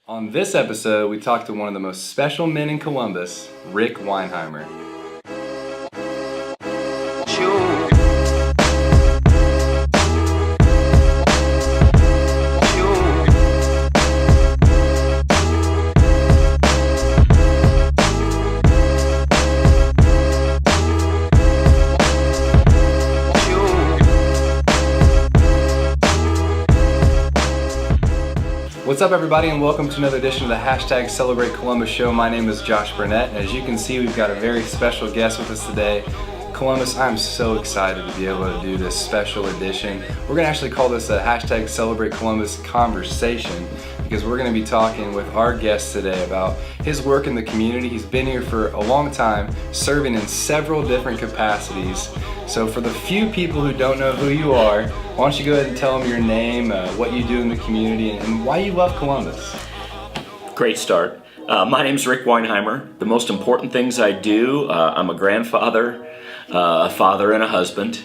On this episode, we talked to one of the most special men in Columbus, Rick Weinheimer. What's up, everybody, and welcome to another edition of the Hashtag Celebrate Columbus show. My name is Josh Burnett, and as you can see, we've got a very special guest with us today. Columbus, I'm so excited to be able to do this special edition. We're going to actually call this a Hashtag Celebrate Columbus conversation because we're going to be talking with our guest today about his work in the community. He's been here for a long time, serving in several different capacities. So for the few people who don't know who you are, why don't you go ahead and tell them your name, what you do in the community, and why you love Columbus. Great start. My name's Rick Weinheimer. The most important things I do, I'm a grandfather, a father, and a husband.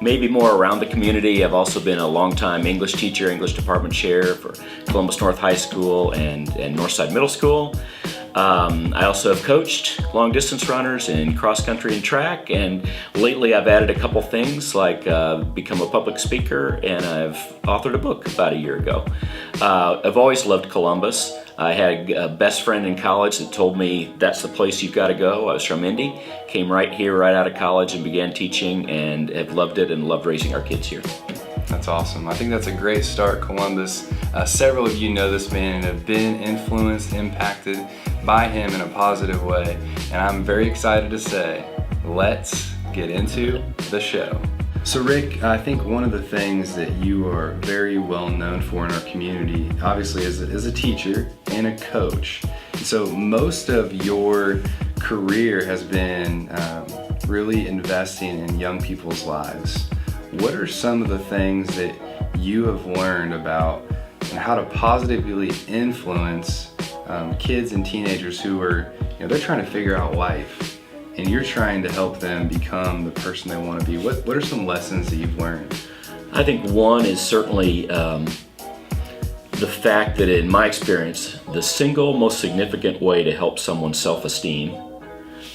Maybe more around the community. I've also been a long-time English teacher, English department chair for Columbus North High School and Northside Middle School. I also have coached long-distance runners in cross-country and track, and lately I've added a couple things like become a public speaker, and I've authored a book about a year ago. I've always loved Columbus. I had a best friend in college that told me that's the place you've got to go. I was from Indy, came right here right out of college and began teaching, and have loved it and loved raising our kids here. That's awesome. I think that's a great start, Columbus. Several of you know this man and have been influenced, impacted by him in a positive way. And I'm very excited to say, let's get into the show. So Rick, I think one of the things that you are very well known for in our community, obviously is a teacher and a coach. So most of your career has been really investing in young people's lives. What are some of the things that you have learned about and how to positively influence kids and teenagers who are, they're trying to figure out life, and you're trying to help them become the person they want to be? What are some lessons that you've learned? I think one is certainly the fact that in my experience, the single most significant way to help someone's self-esteem,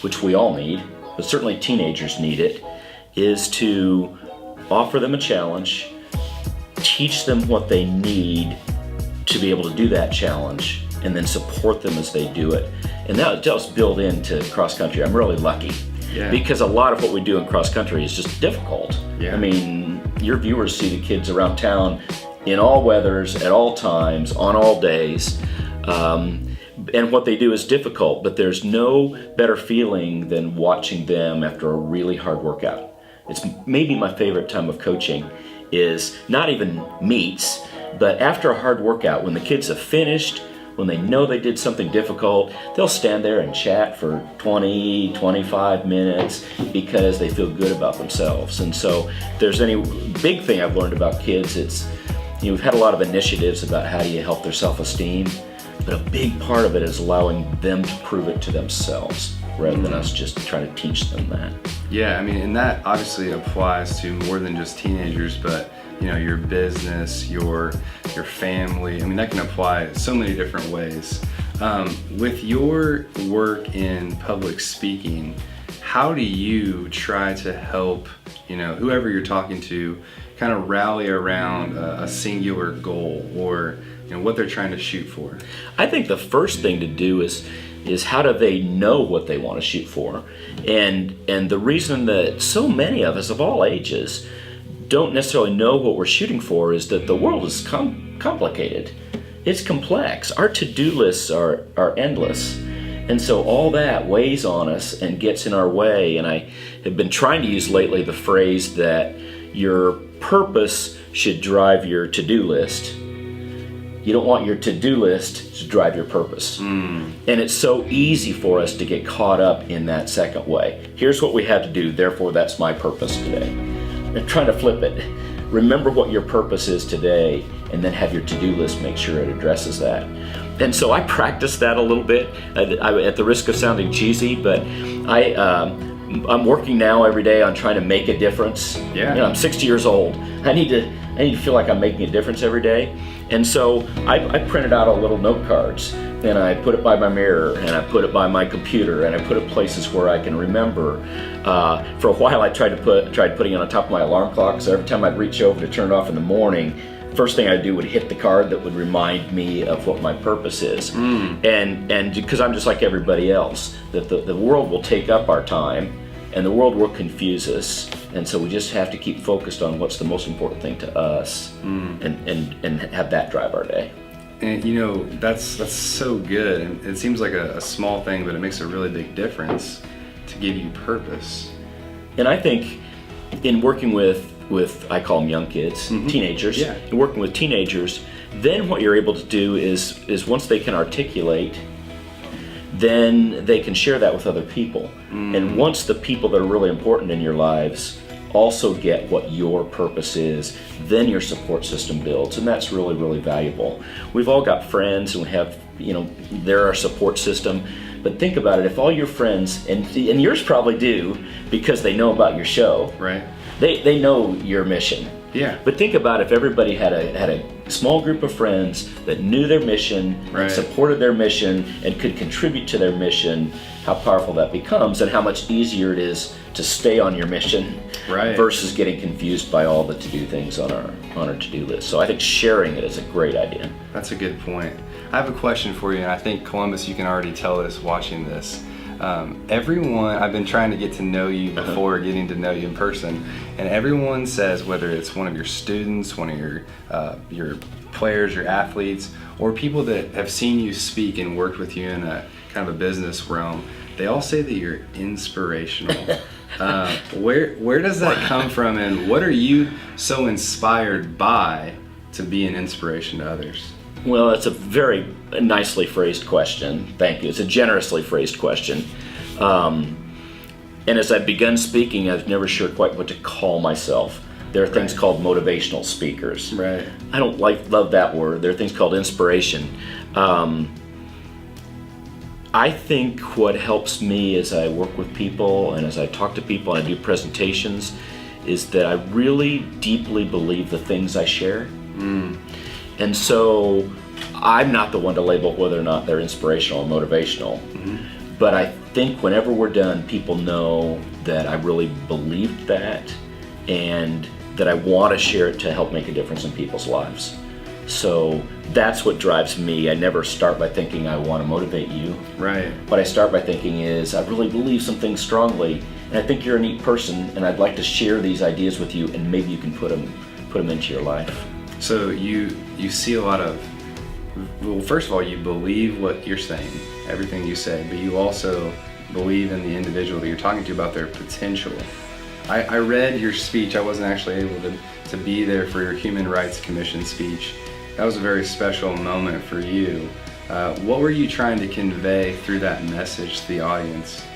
which we all need, but certainly teenagers need it, is to offer them a challenge, teach them what they need to be able to do that challenge, and then support them as they do it. And that just built into cross country. I'm really lucky because a lot of what we do in cross country is just difficult. I mean, your viewers see the kids around town in all weathers, at all times, on all days. And what they do is difficult, but there's no better feeling than watching them after a really hard workout. It's maybe my favorite time of coaching is not even meets, but after a hard workout, when the kids have finished, when they know they did something difficult, they'll stand there and chat for 20, 25 minutes because they feel good about themselves. And so if there's any big thing I've learned about kids, it's, we've had a lot of initiatives about how do you help their self-esteem, but a big part of it is allowing them to prove it to themselves rather than us just trying to teach them that. Yeah, I mean, and that obviously applies to more than just teenagers, but your business, your family. I mean, that can apply so many different ways. With your work in public speaking, how do you try to help, whoever you're talking to kind of rally around a singular goal or, what they're trying to shoot for? I think the first thing to do is how do they know what they want to shoot for? And the reason that so many of us of all ages don't necessarily know what we're shooting for is that the world is complicated. It's complex. Our to-do lists are endless. And so all that weighs on us and gets in our way. And I have been trying to use lately the phrase that your purpose should drive your to-do list. You don't want your to-do list to drive your purpose. And it's so easy for us to get caught up in that second way. Here's what we have to do, therefore that's my purpose today. And trying to flip it. Remember what your purpose is today, and then have your to-do list make sure it addresses that. And so I practice that a little bit, at the risk of sounding cheesy, but I'm working now every day on trying to make a difference. Yeah. I'm 60 years old. I need to feel like I'm making a difference every day. And so I printed out all little note cards, and I put it by my mirror, and I put it by my computer, and I put it places where I can remember. For a while I tried putting it on top of my alarm clock, so every time I'd reach over to turn it off in the morning, first thing I'd do would hit the card that would remind me of what my purpose is. And because I'm just like everybody else, that the world will take up our time, and the world will confuse us, and so we just have to keep focused on what's the most important thing to us, and have that drive our day. And that's so good, and it seems like a small thing, but it makes a really big difference to give you purpose. And I think in working with I call them young kids, teenagers, and working with teenagers, then what you're able to do is once they can articulate, then they can share that with other people. And once the people that are really important in your lives also get what your purpose is, then your support system builds, and that's really, really valuable. We've all got friends, and we have, they're our support system. But think about it, if all your friends, and yours probably do, because they know about your show, right? They know your mission. Yeah. But think about if everybody had a small group of friends that knew their mission, right, supported their mission, and could contribute to their mission, how powerful that becomes, and how much easier it is to stay on your mission, right, versus getting confused by all the to-do things on our to-do list. So I think sharing it is a great idea. That's a good point. I have a question for you, and I think, Columbus, you can already tell this watching this. Everyone, I've been trying to get to know you before getting to know you in person, and everyone says, whether it's one of your students, one of your players, your athletes, or people that have seen you speak and worked with you in a kind of a business realm, they all say that you're inspirational. Where does that come from, and what are you so inspired by to be an inspiration to others? Well, that's a very nicely phrased question. Thank you. It's a generously phrased question. And as I've begun speaking, I was never sure quite what to call myself. There are things called motivational speakers. Right. I don't love that word. There are things called inspiration. I think what helps me as I work with people and as I talk to people and I do presentations is that I really deeply believe the things I share. And so I'm not the one to label whether or not they're inspirational or motivational. But I think whenever we're done, people know that I really believed that and that I want to share it to help make a difference in people's lives. So that's what drives me. I never start by thinking I want to motivate you. Right. What I start by thinking is I really believe some things strongly, and I think you're a neat person, and I'd like to share these ideas with you, and maybe you can put them into your life. So you see a lot of, well, first of all, you believe what you're saying, everything you say, but you also believe in the individual that you're talking to about their potential. I read your speech. I wasn't actually able to be there for your Human Rights Commission speech. That was a very special moment for you. What were you trying to convey through that message to the audience?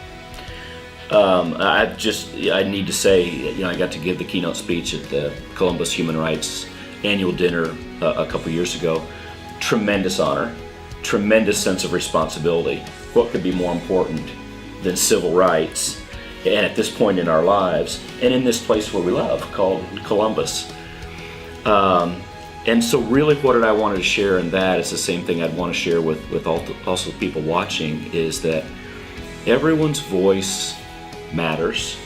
I need to say, I got to give the keynote speech at the Columbus Human Rights annual dinner a couple years ago. Tremendous honor, tremendous sense of responsibility. What could be more important than civil rights? And at this point in our lives, and in this place where we love, called Columbus. And so really what I wanted to share in that is the same thing I'd want to share with also people watching, is that everyone's voice matters.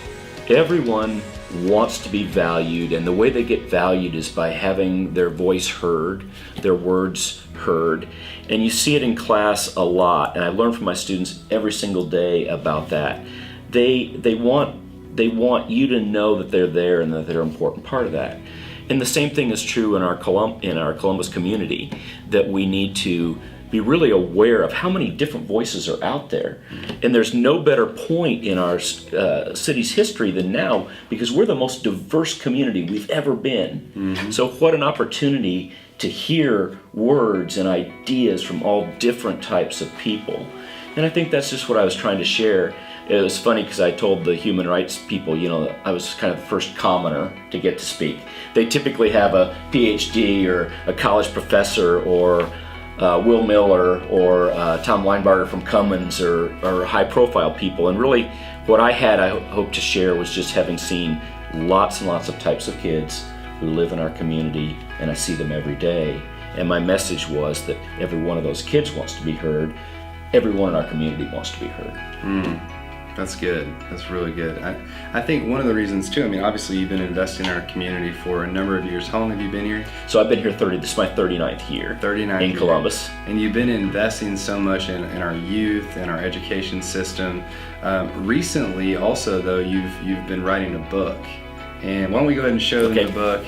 Everyone wants to be valued, and the way they get valued is by having their voice heard, their words heard. And you see it in class a lot, and I learn from my students every single day about that. They want you to know that they're there and that they're an important part of that. And the same thing is true in our Columbus community, that we need to be really aware of how many different voices are out there. And there's no better point in our city's history than now, because we're the most diverse community we've ever been. So what an opportunity to hear words and ideas from all different types of people. And I think that's just what I was trying to share. It was funny because I told the human rights people, I was kind of the first commoner to get to speak. They typically have a PhD or a college professor or Will Miller or Tom Weinberger from Cummins or high-profile people. And really, what I hope to share was just having seen lots and lots of types of kids who live in our community, and I see them every day. And my message was that every one of those kids wants to be heard. Everyone in our community wants to be heard. That's good. That's really good. I think one of the reasons too, I mean, obviously you've been investing in our community for a number of years. How long have you been here? So I've been here this is my 39th year. 39th in year. Columbus. And you've been investing so much in our youth and our education system. Recently also though, you've been writing a book. And why don't we go ahead and show them the book.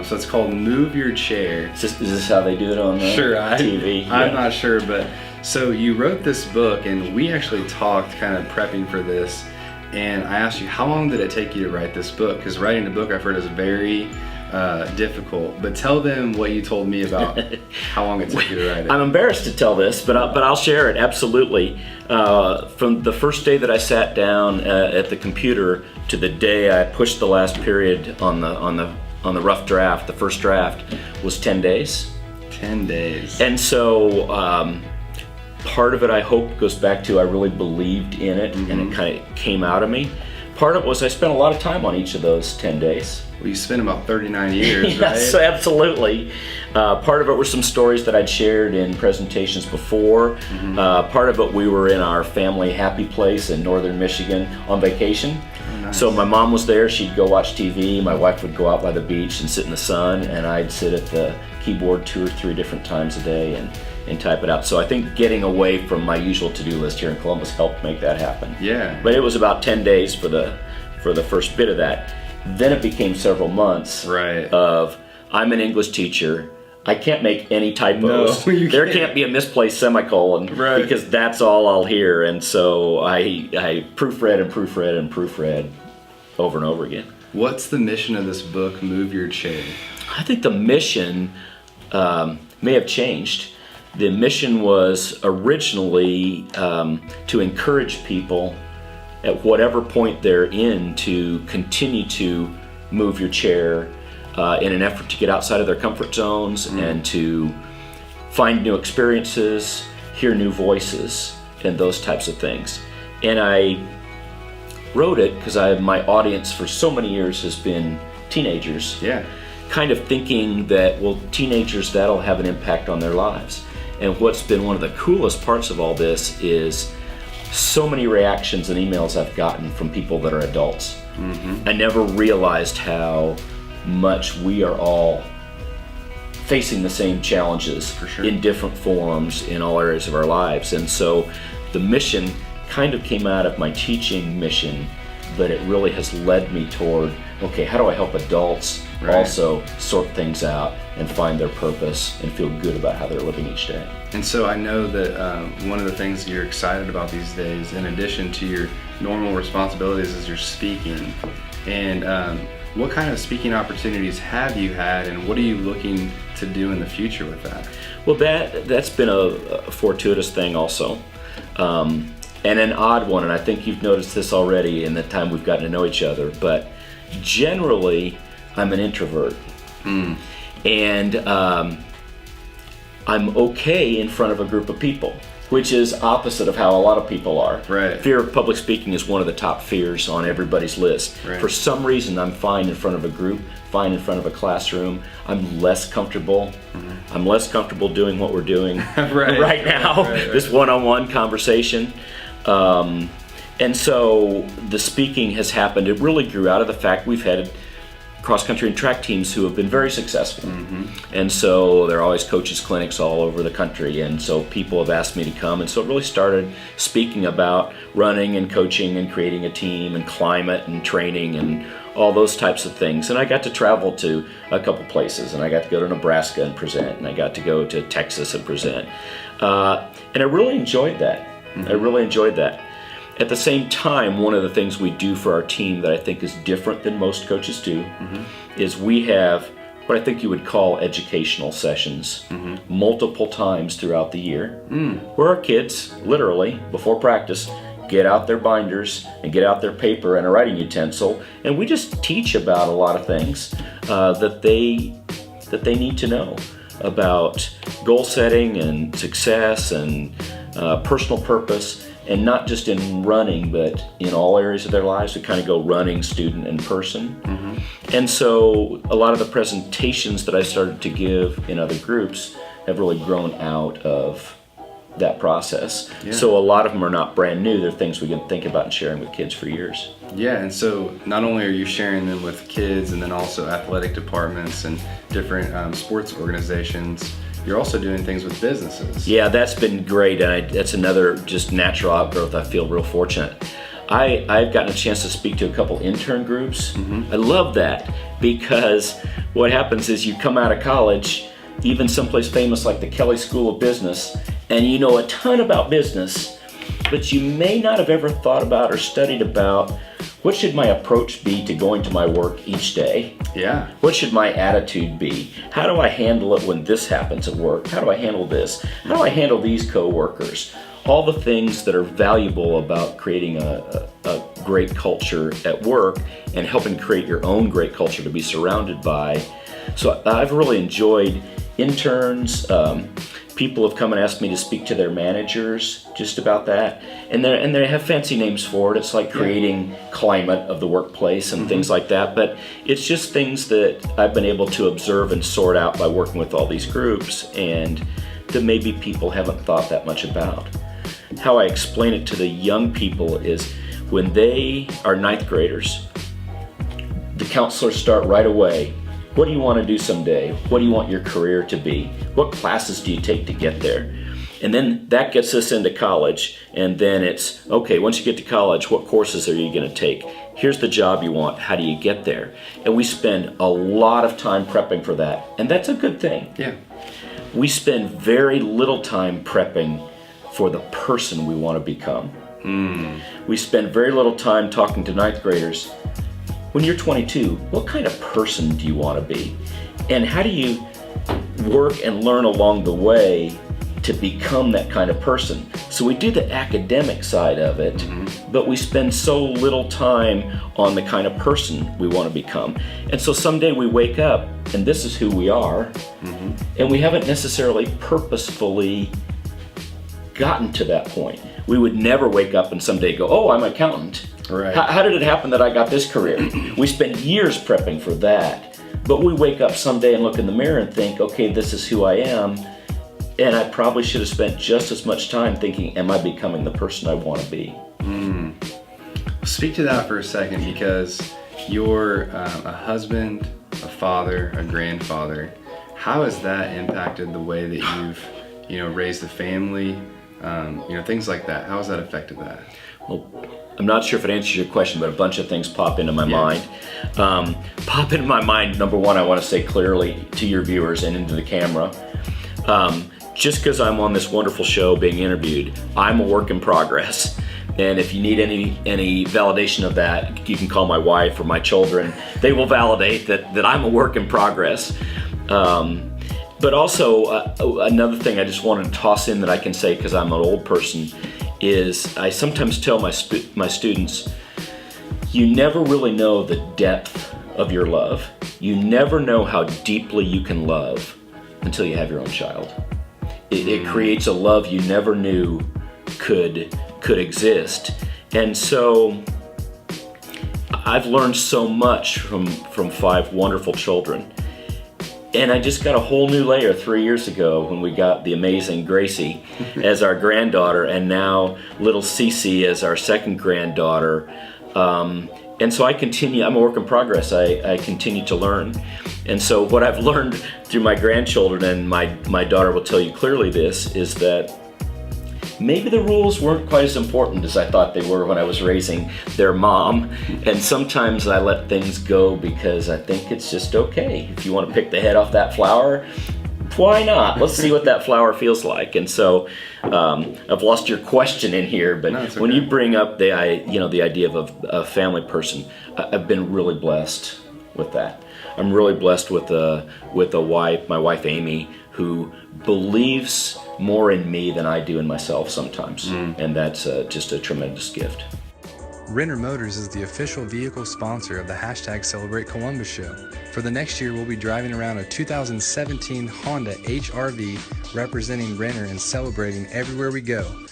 So it's called Move Your Chair. Is this how they do it on the TV? I'm not sure, but so you wrote this book, and we actually talked kind of prepping for this, and I asked you, how long did it take you to write this book? Because writing a book I've heard is very difficult, but tell them what you told me about how long it took you to write it. I'm embarrassed to tell this, but I'll share it, absolutely. From the first day that I sat down at the computer to the day I pushed the last period on the rough draft, the first draft, was 10 days. 10 days. And so part of it, I hope, goes back to I really believed in it, and it kind of came out of me. Part of it was I spent a lot of time on each of those 10 days. Well, you spent about 39 years, Yes, right? absolutely. Part of it were some stories that I'd shared in presentations before. Part of it, we were in our family happy place in northern Michigan on vacation. Oh, nice. So my mom was there, she'd go watch TV, my wife would go out by the beach and sit in the sun, and I'd sit at the keyboard 2 or 3 different times a day and type it out. So I think getting away from my usual to-do list here in Columbus helped make that happen. Yeah. But it was about 10 days for the first bit of that. Then it became several months of I'm an English teacher. I can't make any typos. No, you there can't. can't be a misplaced semicolon because that's all I'll hear. And so I proofread and proofread and proofread over and over again. What's the mission of this book, Move Your Chair? I think the mission may have changed. The mission was originally to encourage people at whatever point they're in to continue to move your chair in an effort to get outside of their comfort zones and to find new experiences, hear new voices, and those types of things. And I wrote it because my audience for so many years has been teenagers. Yeah. Kind of thinking that, well, teenagers, that'll have an impact on their lives. And what's been one of the coolest parts of all this is so many reactions and emails I've gotten from people that are adults. I never realized how much we are all facing the same challenges in different forms in all areas of our lives. And so the mission kind of came out of my teaching mission, but it really has led me toward, okay, how do I help adults also sort things out and find their purpose and feel good about how they're living each day. And so I know that one of the things you're excited about these days, in addition to your normal responsibilities, is your speaking. And what kind of speaking opportunities have you had, and what are you looking to do in the future with that? Well, that's been a fortuitous thing also. And an odd one, and I think you've noticed this already in the time we've gotten to know each other, but generally I'm an introvert. And I'm okay in front of a group of people, which is opposite of how a lot of people are. Fear of public speaking is one of the top fears on everybody's list. For some reason, I'm fine in front of a group, fine in front of a classroom. I'm less comfortable. I'm less comfortable doing what we're doing right now, this one-on-one conversation. And so the speaking has happened. It really grew out of the fact we've had cross-country and track teams who have been very successful. And so there are always coaches clinics all over the country, and so people have asked me to come, and so it really started speaking about running and coaching and creating a team and climate and training and all those types of things. And I got to travel to a couple places, and I got to go to Nebraska and present, and I got to go to Texas and present. And I really enjoyed that. I really enjoyed that. At the same time, one of the things we do for our team that I think is different than most coaches do is we have what I think you would call educational sessions multiple times throughout the year where our kids, literally, before practice, get out their binders and get out their paper and a writing utensil, and we just teach about a lot of things that they need to know about goal setting and success and personal purpose, and not just in running, but in all areas of their lives. We kind of go running, student, and person. And so a lot of the presentations that I started to give in other groups have really grown out of that process. So a lot of them are not brand new. They're things we can think about and sharing with kids for years. Yeah, and so not only are you sharing them with kids and then also athletic departments and different sports organizations, you're also doing things with businesses. Yeah, that's been great, and that's another just natural outgrowth. I feel real fortunate. I've gotten a chance to speak to a couple intern groups. I love that, because what happens is you come out of college, even someplace famous like the Kelley School of Business, and you know a ton about business, but you may not have ever thought about or studied about what should my approach be to going to my work each day? Yeah. What should my attitude be? How do I handle it when this happens at work? How do I handle this? How do I handle these coworkers? All the things that are valuable about creating a great culture at work and helping create your own great culture to be surrounded by. So I've really enjoyed interns. People have come and asked me to speak to their managers just about that, and they have fancy names for it. It's like creating climate of the workplace and things like that, but it's just things that I've been able to observe and sort out by working with all these groups, and that maybe people haven't thought that much about. How I explain it to the young people is when they are ninth graders, the counselors start right away. What do you want to do someday? What do you want your career to be? What classes do you take to get there? And then that gets us into college, and then it's, okay, once you get to college, what courses are you going to take? Here's the job you want. How do you get there? And we spend a lot of time prepping for that, and that's a good thing. Yeah. We spend very little time prepping for the person we want to become. We spend very little time talking to ninth graders. When you're 22, what kind of person do you want to be? And how do you work and learn along the way to become that kind of person? So we do the academic side of it, but we spend so little time on the kind of person we want to become. And so someday we wake up and this is who we are, and we haven't necessarily purposefully gotten to that point. We would never wake up and someday go, oh, I'm an accountant. Right. How did it happen that I got this career? We spend years prepping for that, but we wake up someday and look in the mirror and think, okay, this is who I am, and I probably should have spent just as much time thinking, am I becoming the person I want to be? Speak to that for a second, because you're a husband, a father, a grandfather. How has that impacted the way that you've raised a family? Things like that. How has that affected that? Well, I'm not sure if it answers your question, but a bunch of things pop into my mind. Pop into my mind, number one, I want to say clearly to your viewers and into the camera, just because I'm on this wonderful show being interviewed, I'm a work in progress. And if you need any validation of that, you can call my wife or my children. They will validate that I'm a work in progress. But also, another thing I just wanted to toss in that I can say, because I'm an old person, is I sometimes tell my students, you never really know the depth of your love. You never know how deeply you can love until you have your own child. It creates a love you never knew could exist. And so I've learned so much from 5 wonderful children. And I just got a whole new layer 3 years ago when we got the amazing Gracie as our granddaughter, and now little Cece as our second granddaughter. And so I continue, I'm a work in progress. I continue to learn. And so what I've learned through my grandchildren, and my daughter will tell you clearly this, is that maybe the rules weren't quite as important as I thought they were when I was raising their mom. And sometimes I let things go because I think it's just okay. If you want to pick the head off that flower, why not? Let's see what that flower feels like. And so I've lost your question in here, but no, when you bring up the idea of a family person, I've been really blessed with that. I'm really blessed with a wife, my wife Amy, who believes more in me than I do in myself sometimes, and that's just a tremendous gift. Renner Motors is the official vehicle sponsor of the hashtag Celebrate Columbus show. For the next year, we'll be driving around a 2017 Honda HR-V representing Renner and celebrating everywhere we go.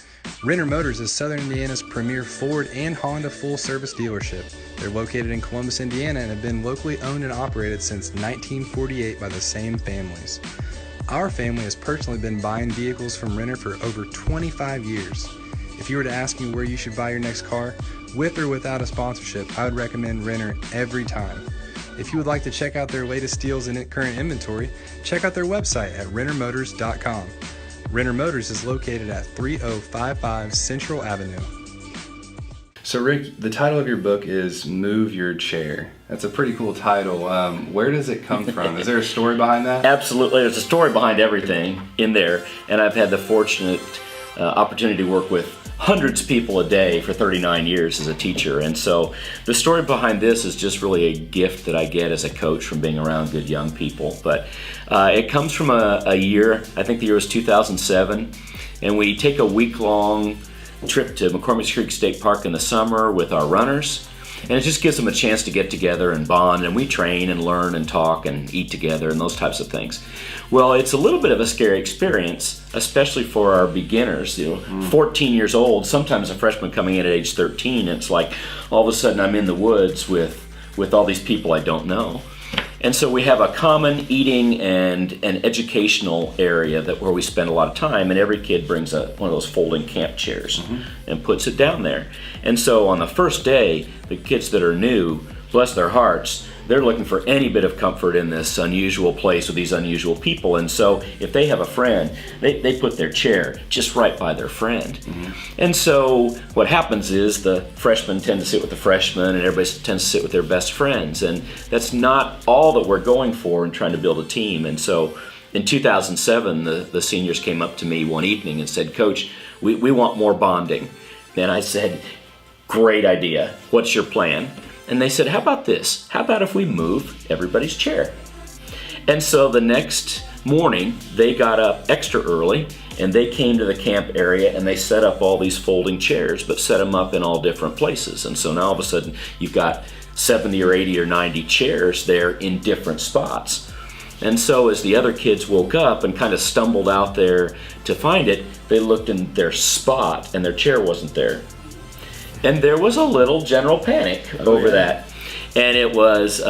Renner Motors is Southern Indiana's premier Ford and Honda full-service dealership. They're located in Columbus, Indiana, and have been locally owned and operated since 1948 by the same families. Our family has personally been buying vehicles from Renner for over 25 years. If you were to ask me where you should buy your next car, with or without a sponsorship, I would recommend Renner every time. If you would like to check out their latest deals and current inventory, check out their website at rennermotors.com. Renner Motors is located at 3055 Central Avenue. So Rick, the title of your book is Move Your Chair. That's a pretty cool title. Where does it come from? Is there a story behind that? Absolutely. There's a story behind everything in there, and I've had the fortunate opportunity to work with hundreds of people a day for 39 years as a teacher. And so the story behind this is just really a gift that I get as a coach from being around good young people. But it comes from a year, I think the year was 2007, and we take a week-long trip to McCormick's Creek State Park in the summer with our runners. And it just gives them a chance to get together and bond, and we train and learn and talk and eat together and those types of things. Well, it's a little bit of a scary experience, especially for our beginners. 14 years old, sometimes a freshman coming in at age 13, it's like all of a sudden I'm in the woods with all these people I don't know. And so we have a common eating and an educational area where we spend a lot of time, and every kid brings one of those folding camp chairs and puts it down there. And so on the first day, the kids that are new, bless their hearts, they're looking for any bit of comfort in this unusual place with these unusual people. And so if they have a friend, they put their chair just right by their friend. And so what happens is the freshmen tend to sit with the freshmen, and everybody tends to sit with their best friends. And that's not all that we're going for in trying to build a team. And so in 2007, the seniors came up to me one evening and said, "Coach, we want more bonding." And I said, "Great idea. What's your plan?" And they said, "How about this? How about if we move everybody's chair?" And so the next morning, they got up extra early, and they came to the camp area, and they set up all these folding chairs, but set them up in all different places. And so now all of a sudden, you've got 70 or 80 or 90 chairs there in different spots. And so as the other kids woke up and kind of stumbled out there to find it, they looked in their spot, and their chair wasn't there. And there was a little general panic over that. And it was,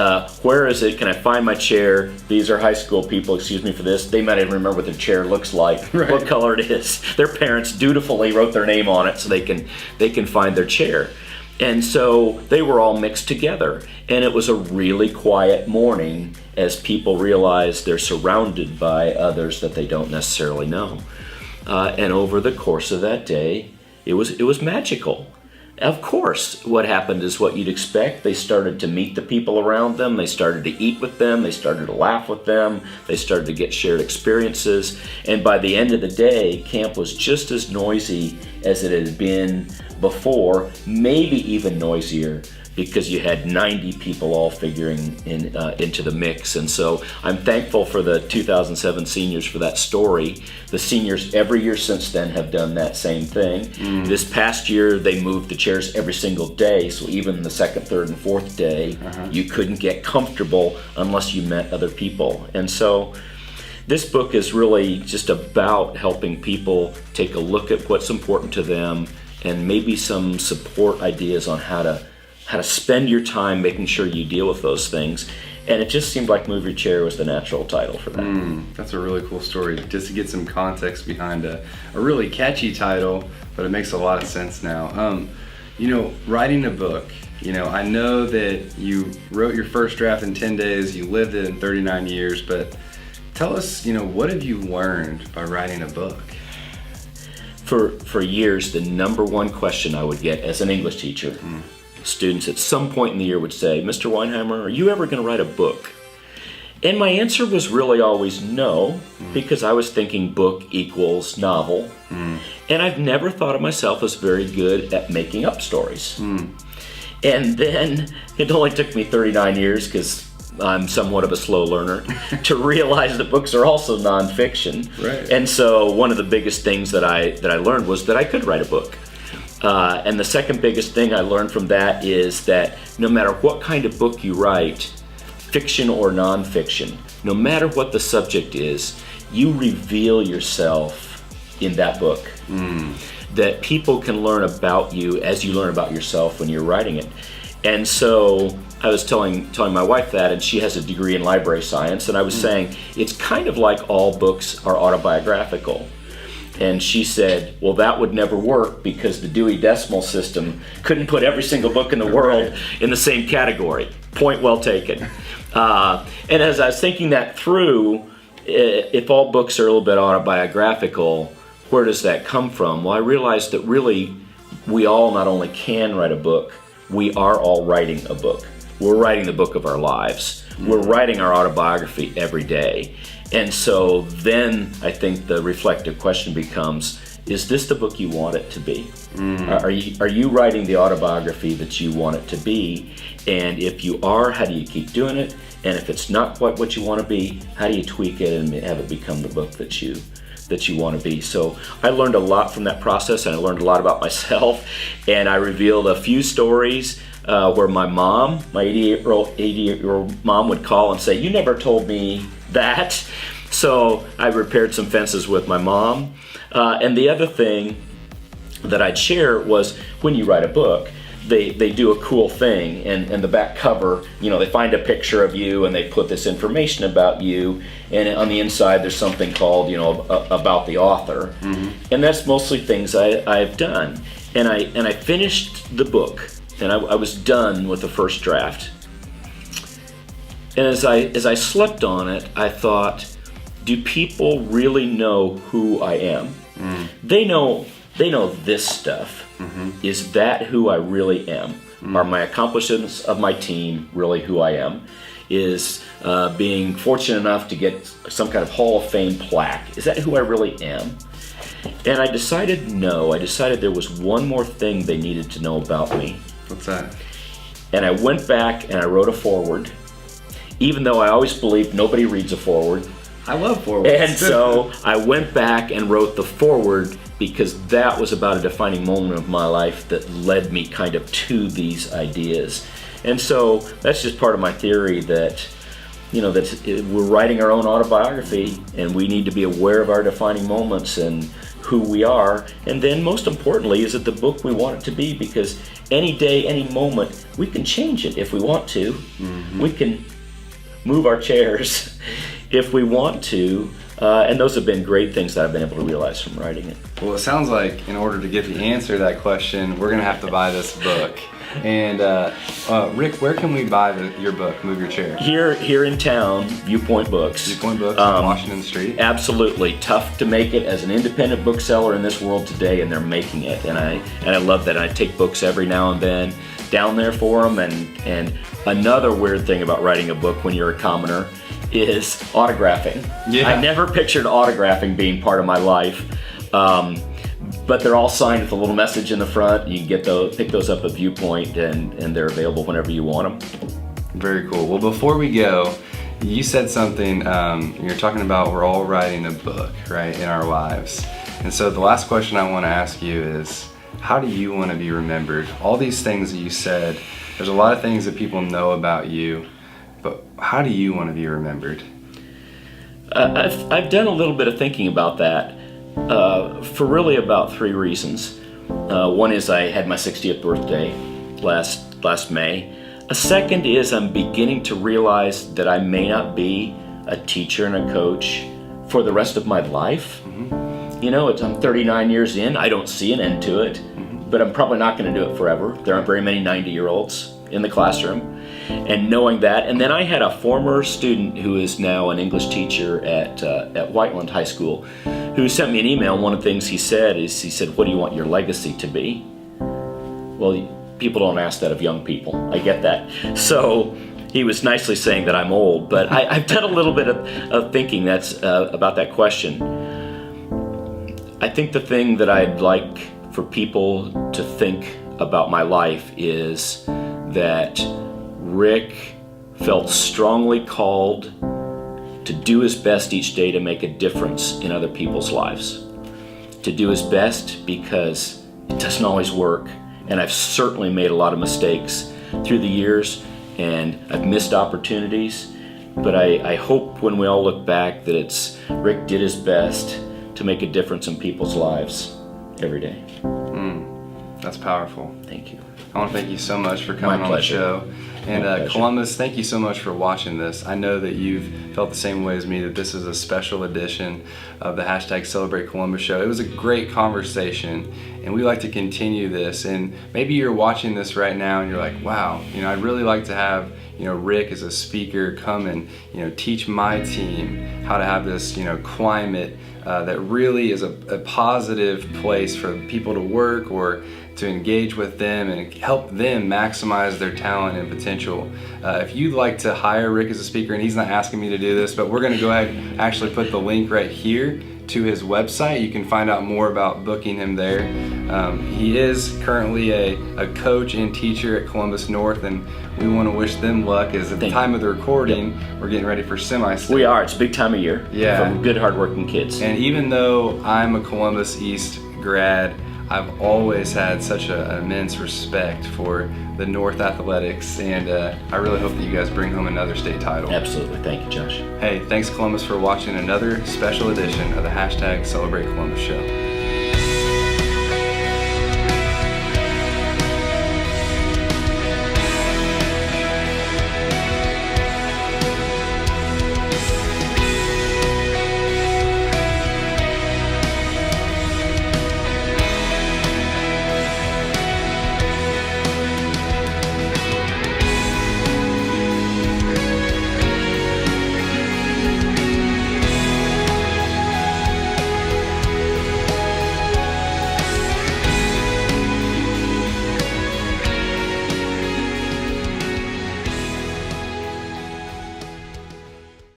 where is it? Can I find my chair? These are high school people, excuse me for this. They might even remember what their chair looks like, what color it is. Their parents dutifully wrote their name on it so they can find their chair. And so they were all mixed together. And it was a really quiet morning as people realized they're surrounded by others that they don't necessarily know. And over the course of that day, it was magical. Of course, what happened is what you'd expect. They started to meet the people around them. They started to eat with them. They started to laugh with them. They started to get shared experiences. And by the end of the day, camp was just as noisy as it had been before, maybe even noisier, because you had 90 people all figuring into the mix. And so I'm thankful for the 2007 seniors for that story. The seniors every year since then have done that same thing. This past year, they moved the chairs every single day, so even the second, third, and fourth day, you couldn't get comfortable unless you met other people. And so this book is really just about helping people take a look at what's important to them and maybe some support ideas on how to spend your time making sure you deal with those things. And it just seemed like Move Your Chair was the natural title for that. That's a really cool story, just to get some context behind a really catchy title, but it makes a lot of sense now. Writing a book, I know that you wrote your first draft in 10 days, you lived it in 39 years, but tell us, what have you learned by writing a book? For years, the number one question I would get as an English teacher, students at some point in the year would say, "Mr. Weinheimer, are you ever going to write a book?" And my answer was really always no, because I was thinking book equals novel. And I've never thought of myself as very good at making up stories. And then it only took me 39 years, because I'm somewhat of a slow learner, to realize that books are also nonfiction. Right. And so one of the biggest things that I learned was that I could write a book. And the second biggest thing I learned from that is that no matter what kind of book you write, fiction or nonfiction, no matter what the subject is, you reveal yourself in that book. That people can learn about you as you learn about yourself when you're writing it. And so I was telling my wife that, and she has a degree in library science, and I was saying it's kind of like all books are autobiographical. And she said, well, that would never work because the Dewey Decimal System couldn't put every single book in the world in the same category. Point well taken. And as I was thinking that through, if all books are a little bit autobiographical, where does that come from? Well, I realized that really we all not only can write a book, we are all writing a book. We're writing the book of our lives. We're writing our autobiography every day. And so then I think the reflective question becomes, is this the book you want it to be? Are you writing the autobiography that you want it to be? And if you are, how do you keep doing it? And if it's not quite what you want to be, how do you tweak it and have it become the book that you want to be? So I learned a lot from that process, and I learned a lot about myself, and I revealed a few stories where my mom, my 88-year-old mom, would call and say, you never told me that. So I repaired some fences with my mom. And the other thing that I'd share was when you write a book, they do a cool thing, and the back cover, they find a picture of you and they put this information about you, and on the inside there's something called, about the author. And that's mostly things I've done. And I finished the book, and I was done with the first draft. And as I slept on it, I thought, do people really know who I am? They know this stuff. Is that who I really am? Are my accomplishments of my team really who I am? Is being fortunate enough to get some kind of Hall of Fame plaque, is that who I really am? And I decided no. I decided there was one more thing they needed to know about me. What's that? And I went back and I wrote a foreword, even though I always believed nobody reads a foreword. I love forewords. And so I went back and wrote the foreword because that was about a defining moment of my life that led me kind of to these ideas. And so that's just part of my theory that, we're writing our own autobiography, and we need to be aware of our defining moments and who we are. And then most importantly, is it the book we want it to be? Because any day, any moment, we can change it if we want to. We can move our chairs if we want to, and those have been great things that I've been able to realize from writing it. Well, it sounds like in order to get the answer to that question, we're going to have to buy this book. And Rick, where can we buy your book, Move Your Chair? Here in town, Viewpoint Books. Viewpoint Books on Washington Street. Absolutely. Tough to make it as an independent bookseller in this world today, and they're making it. And I love that. I take books every now and then down there for them. And another weird thing about writing a book when you're a commoner is autographing. Yeah. I never pictured autographing being part of my life. But they're all signed with a little message in the front. You can pick those up at Viewpoint, and they're available whenever you want them. Very cool. Well, before we go, you said something, you're talking about we're all writing a book, right, in our lives. And so the last question I want to ask you is, how do you want to be remembered? All these things that you said, there's a lot of things that people know about you, but how do you want to be remembered? I've done a little bit of thinking about that. For really about 3 reasons. One is I had my 60th birthday last May. A second is I'm beginning to realize that I may not be a teacher and a coach for the rest of my life. I'm 39 years in. I don't see an end to it, but I'm probably not going to do it forever. There aren't very many 90-year-olds in the classroom. And knowing that, and then I had a former student who is now an English teacher at Whiteland High School who sent me an email. One of the things he said, what do you want your legacy to be? Well, people don't ask that of young people. I get that. So he was nicely saying that I'm old, but I've done a little bit of thinking that's about that question. I think the thing that I'd like for people to think about my life is that Rick felt strongly called to do his best each day to make a difference in other people's lives. To do his best because It doesn't always work, and I've certainly made a lot of mistakes through the years, and I've missed opportunities. But I hope when we all look back that it's Rick did his best to make a difference in people's lives every day. That's powerful. Thank you. I want to thank you so much for coming on the show. And Columbus, thank you so much for watching this. I know that you've felt the same way as me, that this is a special edition of the #Celebrate Columbus show. It was a great conversation, and we like to continue this. And maybe you're watching this right now and you're like, wow, I'd really like to have Rick as a speaker come and teach my team how to have this climate that really is a positive place for people to work or to engage with them and help them maximize their talent and potential. If you'd like to hire Rick as a speaker, and he's not asking me to do this, but we're going to go ahead and actually put the link right here to his website. You can find out more about booking him there. He is currently a coach and teacher at Columbus North, and we want to wish them luck, as at the time of the recording, we're getting ready for semi-state. We are. It's a big time of year for good, hardworking kids. And even though I'm a Columbus East grad, I've always had such an immense respect for the North Athletics, and I really hope that you guys bring home another state title. Absolutely. Thank you, Josh. Hey, thanks Columbus for watching another special edition of the #Celebrate Columbus show.